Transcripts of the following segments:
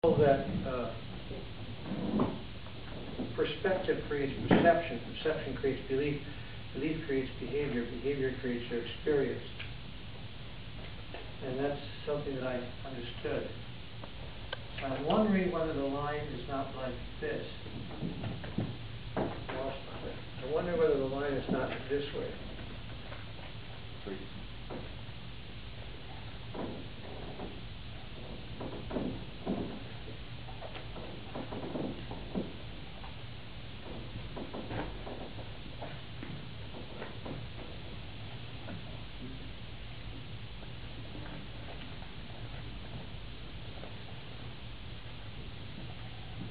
That perspective creates perception, perception creates belief, belief creates behavior, behavior creates your experience. And that's something that I understood. I'm wondering whether the line is not like this. I wonder whether the line is not this way.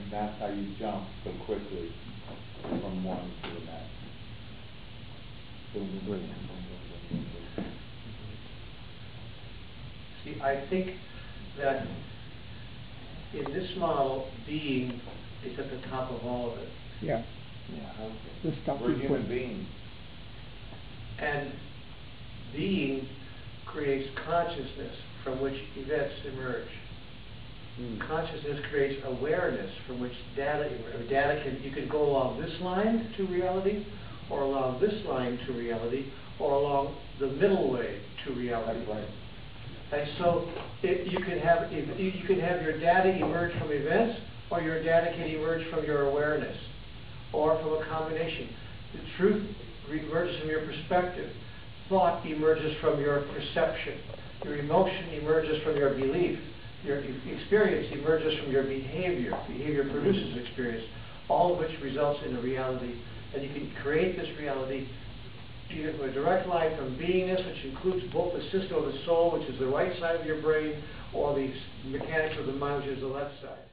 That's how you jump so quickly from one to the next. See, I think that in this model, being is at the top of all of it. Yeah. Yeah. The stuff We're human beings. And being creates consciousness from which events emerge. Consciousness creates awareness from which data you can go along this line to reality, or along this line to reality, or along the middle way to reality. That's right. And so you can have your data emerge from events, or your data can emerge from your awareness, or from a combination. The truth emerges from your perspective. Thought emerges from your perception. Your emotion emerges from your belief. Your experience emerges from your behavior. Behavior produces experience, all of which results in a reality. And you can create this reality either from a direct line from beingness, which includes both the system of the soul, which is the right side of your brain, or the mechanics of the mind, which is the left side.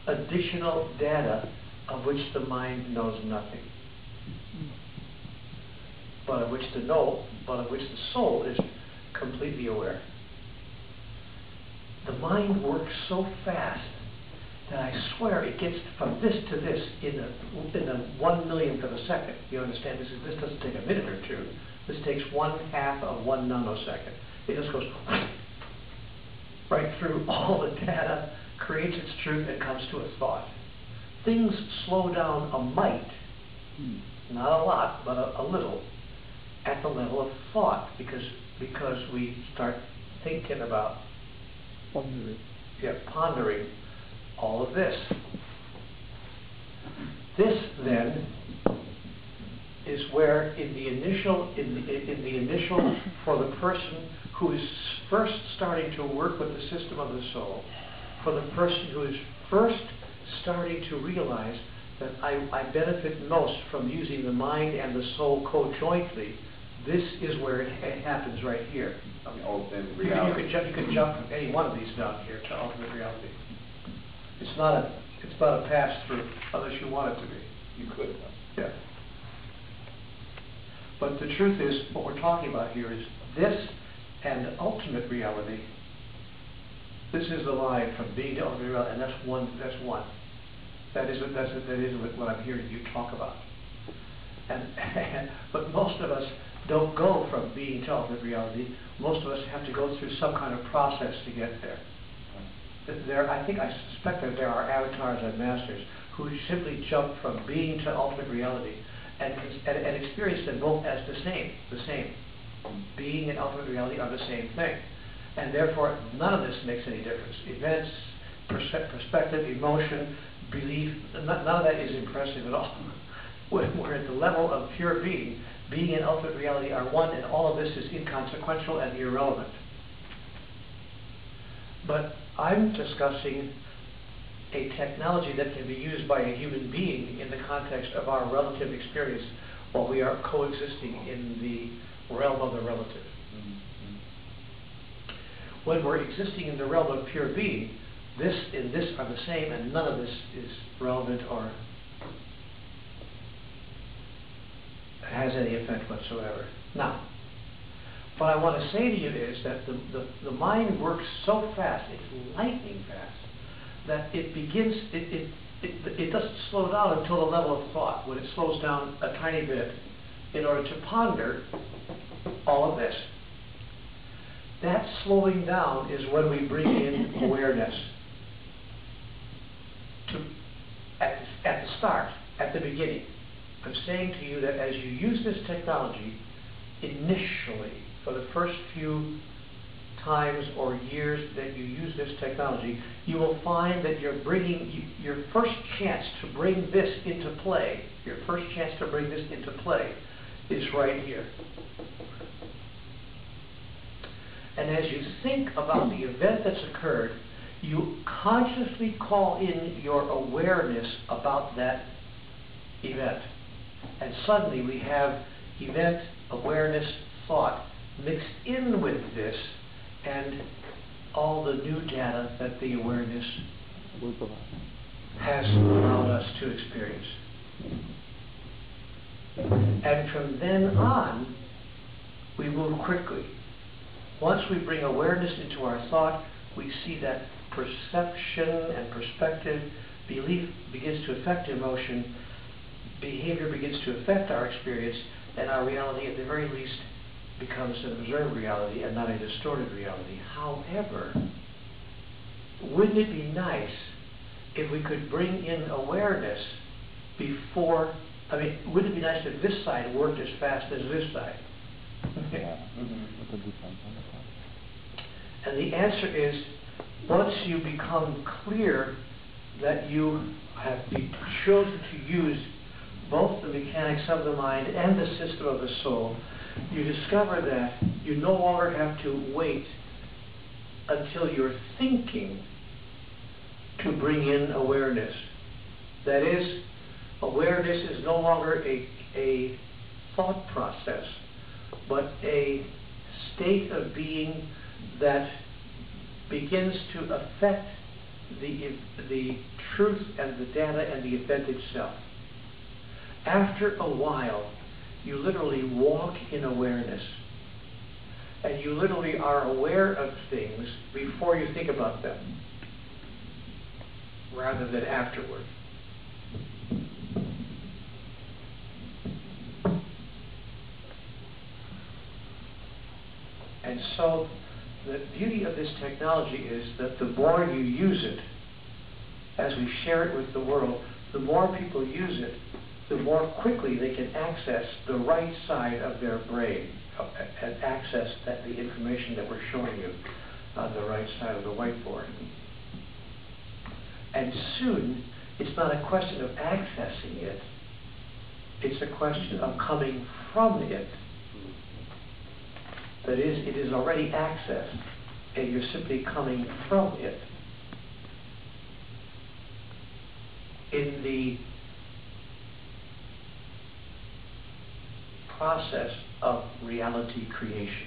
Additional data of which the mind knows nothing, but of which the soul is completely aware. The mind works so fast that I swear it gets from this to this in a 1/1,000,000th of a second. You understand? This doesn't take a minute or two. This takes 1/2 of 1 nanosecond. It just goes right through all the data, creates its truth, and comes to a thought. Things slow down a mite, not a lot, but a little, at the level of thought, because we start thinking about pondering all of this. This then is where in the initial for the person who is first starting to work with the system of the soul, for the person who is first starting to realize that I benefit most from using the mind and the soul co-jointly, this is where it happens right here. You can jump from any one of these down here to ultimate reality. It's not a pass-through unless you want it to be. You could. Yeah. But the truth is, what we're talking about here is this and ultimate reality. This is the line from being to ultimate reality, and that's one. That is what I'm hearing you talk about. But most of us don't go from being to ultimate reality. Most of us have to go through some kind of process to get there. I suspect that there are avatars and masters who simply jump from being to ultimate reality and experience them both as the same. Being and ultimate reality are the same thing. And therefore, none of this makes any difference. Events, perspective, emotion, belief, none of that is impressive at all. We're at the level of pure being. Being and ultimate reality are one, and all of this is inconsequential and irrelevant. But I'm discussing a technology that can be used by a human being in the context of our relative experience while we are coexisting in the realm of the relative. When we're existing in the realm of pure being, this and this are the same, and none of this is relevant or has any effect whatsoever. Now, what I want to say to you is that the mind works so fast, it's lightning fast, that it doesn't slow down until the level of thought, when it slows down a tiny bit in order to ponder all of this. That slowing down is when we bring in awareness. At the start, at the beginning. I'm saying to you that as you use this technology, initially, for the first few times or years that you use this technology, you will find that you're bringing your first chance to bring this into play. Your first chance to bring this into play is right here. And as you think about the event that's occurred, you consciously call in your awareness about that event. And suddenly we have event, awareness, thought mixed in with this and all the new data that the awareness has allowed us to experience. And from then on, we move quickly. Once we bring awareness into our thought, we see that perception and perspective, belief begins to affect emotion, behavior begins to affect our experience, and our reality at the very least becomes an observed reality and not a distorted reality. However, wouldn't it be nice if we could bring in awareness before, wouldn't it be nice if this side worked as fast as this side? Yeah. And the answer is, once you become clear that you have chosen to use both the mechanics of the mind and the system of the soul, you discover that you no longer have to wait until you're thinking to bring in awareness. That is, awareness is no longer a thought process, but a state of being that begins to affect the truth and the data and the event itself. After a while, you literally walk in awareness. And you literally are aware of things before you think about them, rather than afterward. And so, the beauty of this technology is that the more you use it, as we share it with the world, the more people use it, the more quickly they can access the right side of their brain and access the information that we're showing you on the right side of the whiteboard. And soon, it's not a question of accessing it, it's a question of coming from it. That is, it is already accessed, and you're simply coming from it. In the process of reality creation.